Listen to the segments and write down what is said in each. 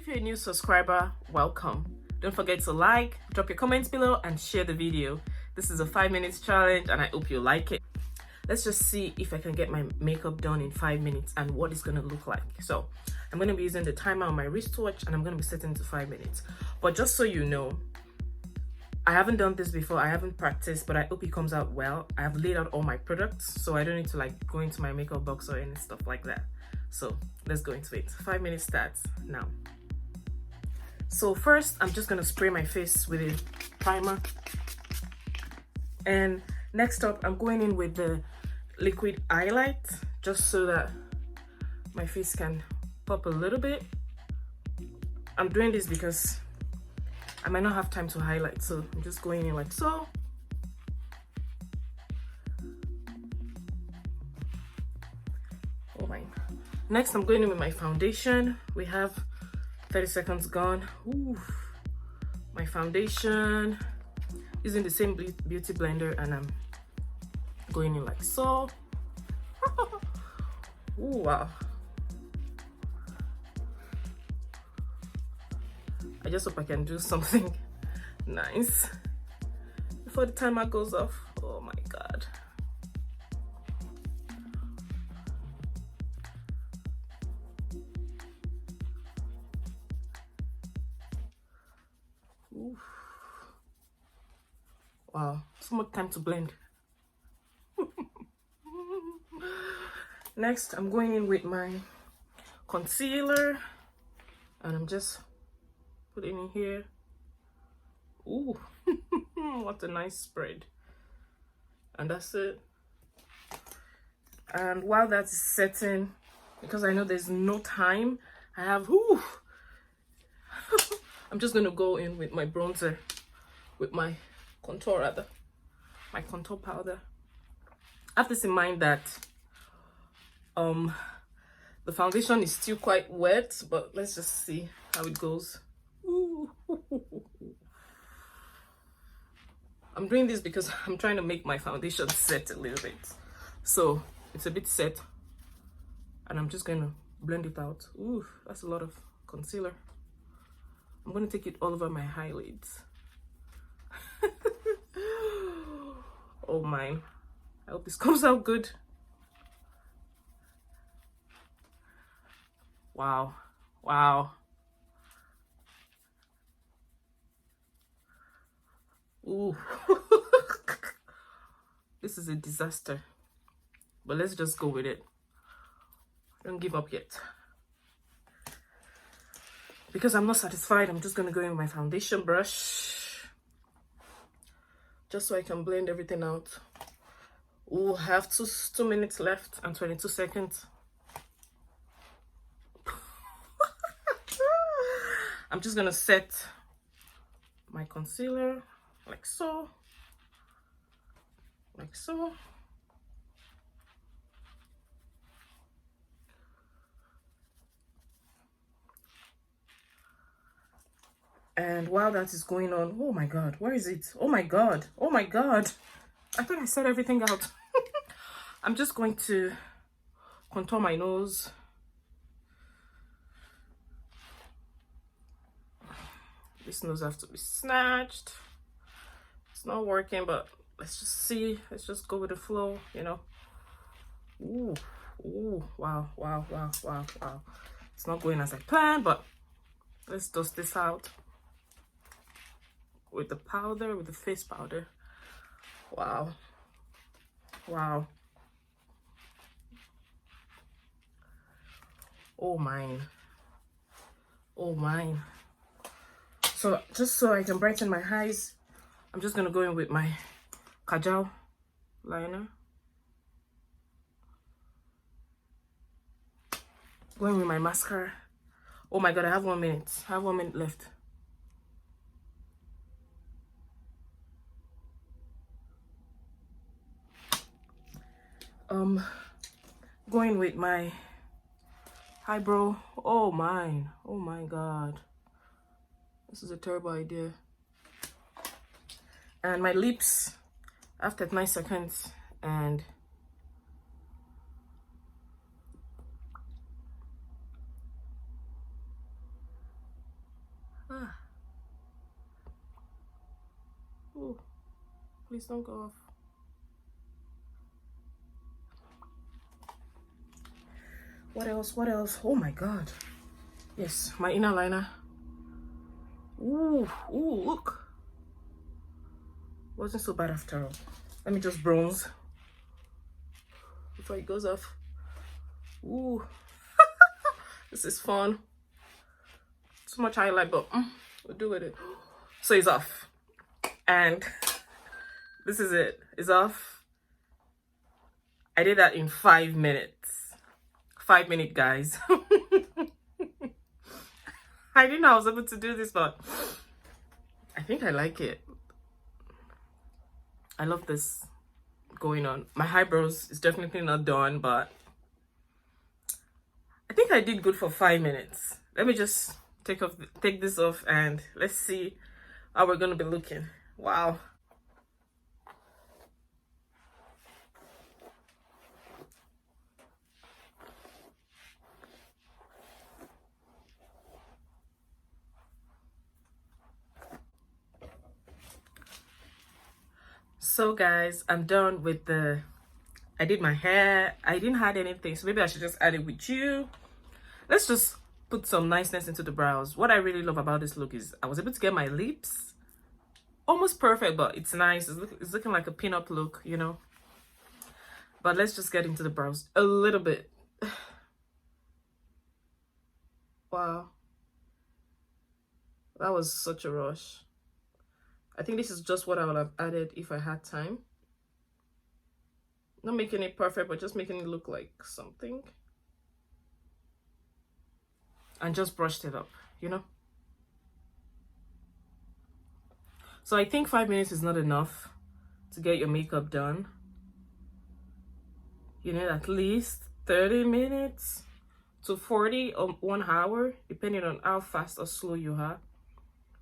If you're a new subscriber, welcome. Don't forget to like, drop your comments below, and share the video. This is a 5 minutes challenge and I hope you like it. Let's just see if I can get my makeup done in 5 minutes and what it's gonna look like. So I'm gonna be using the timer on my wristwatch and I'm gonna be setting to 5 minutes. But just so you know, I haven't done this before, I haven't practiced, but I hope it comes out well. I have laid out all my products, so I don't need to like go into my makeup box or any stuff like that. So let's go into it. 5 minutes starts now. So first, I'm just gonna spray my face with a primer. And next up, I'm going in with the liquid highlight, just so that my face can pop a little bit. I'm doing this because I might not have time to highlight, so I'm just going in like so. Oh my. Next, I'm going in with my foundation. We have 30 seconds gone. Ooh. My foundation, using the same beauty blender, and I'm going in like so. Ooh, wow. I just hope I can do something nice before the timer goes off. Oh my god. Ooh. Wow, so much time to blend. Next, I'm going in with my concealer and I'm just putting in here. Ooh, what a nice spread. And that's it. And while that's setting, because I know there's no time, I have, ooh, I'm just gonna go in with my bronzer, with my contour rather, my contour powder. Have this in mind that the foundation is still quite wet, but let's just see how it goes. Ooh. I'm doing this because I'm trying to make my foundation set a little bit, so it's a bit set, and I'm just gonna blend it out. Ooh, that's a lot of concealer. I'm gonna take it all over my eyelids. Oh my, I hope this comes out good. Wow, wow. Ooh. This is a disaster, but let's just go with it. Don't give up yet. Because I'm not satisfied, I'm just gonna go in with my foundation brush, just so I can blend everything out. Ooh, I have 2 minutes left and 22 seconds. I'm just gonna set my concealer like so, like so. And while that is going on, oh my god, where is it? Oh my god, oh my god, I thought I set everything out. I'm just going to contour my nose. This nose has to be snatched. It's not working, but let's just see. Let's just go with the flow, you know. Ooh, ooh, wow, wow, wow, wow, wow. It's not going as I planned, but let's dust this out with the powder, with the face powder. Wow, wow. Oh mine, oh mine. So just so I can brighten my eyes, I'm just gonna go in with my kajal liner. Going with my mascara. Oh my god, I have 1 minute. I have 1 minute left. Going with my eyebrow. Oh my god. This is a terrible idea. And my lips after 9 seconds, and Ooh, please don't go off. What else? What else? Oh my god. Yes, my inner liner. Ooh, look. Wasn't so bad after all. Let me just bronze before it goes off. Ooh. This is fun. Too much highlight, but we'll do with it. So it's off. And this is it. It's off. I did that in 5 minutes. 5 minutes, guys. I didn't know I was able to do this, but I think I like it. I love this going on. My eyebrows is definitely not done, but I think I did good for 5 minutes. Let me just take this off and let's see how we're gonna be looking. Wow. So guys, I'm done with I did my hair. I didn't add anything, so maybe I should just add it with you. Let's just put some niceness into the brows. What I really love about this look is I was able to get my lips almost perfect, but it's nice. It's looking like a pin-up look, you know. But let's just get into the brows a little bit. Wow. That was such a rush. I think this is just what I would have added if I had time. Not making it perfect, but just making it look like something. And just brushed it up, you know. So I think 5 minutes is not enough to get your makeup done. You need at least 30 minutes to 40 or 1 hour, depending on how fast or slow you are.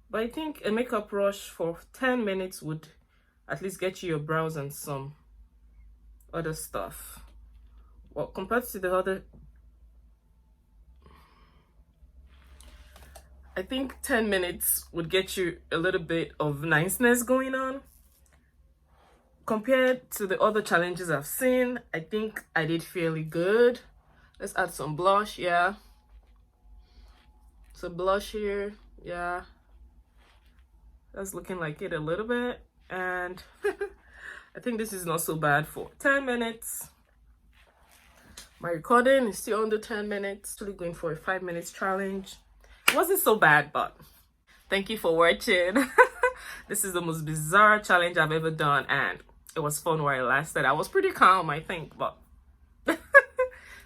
But I think a makeup rush for 10 minutes would at least get you your brows and some other stuff. Well, compared to the other, I think 10 minutes would get you a little bit of niceness going on. Compared to the other challenges I've seen, I think I did fairly good. Let's add some blush, yeah. So blush here, yeah. That's looking like it a little bit. And I think this is not so bad for 10 minutes. My recording is still under 10 minutes. Still going for a 5 minutes challenge. It wasn't so bad, but thank you for watching. This is the most bizarre challenge I've ever done, and it was fun while it lasted. I was pretty calm, I think, but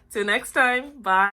till next time, bye.